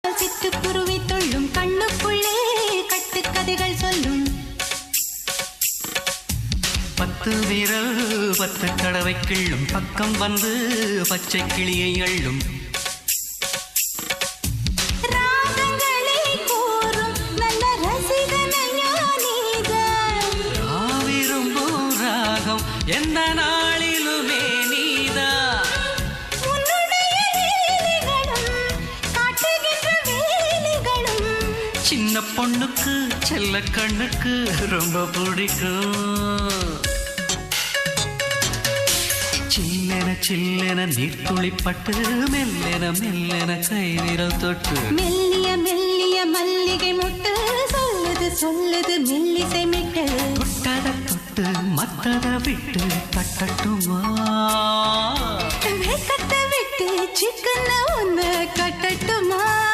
சிட்டுக்குருவி தொள்ளும் கண்ணுக்குள்ளே கட்டுக்கதைகள் சொல்லும் 10 விரல் 10 தடவை கிள்ளும் பக்கம் வந்து பச்சை கிளியை அள்ளும் ராகங்களை கூறும் நல்ல ரசிகனையா நீதான் விரும்பும் ராகம் எந்த நாளிலுமே நீதான் உன்னுடைய வேலைகளும் காட்டுகின்ற வேலைகளும் சின்ன பொண்ணுக்கு செல்ல கண்ணுக்கு ரொம்ப பிடிக்கும் சில்லென சில்லென நீர்த்துளிப்பட்டு மெல்லென மெல்லென கை விரல் தொட்டு மெல்லிய மெல்லிய மல்லிகை முட்டு சொல்லுது சொல்லுது மெல்லிசை மிட்டு தொட்டத தொட்டு மத்தத விட்டு தட்டட்டுமா வெக்கத்தை விட்டு சிக்கன ஒன்று கட்டட்டுமா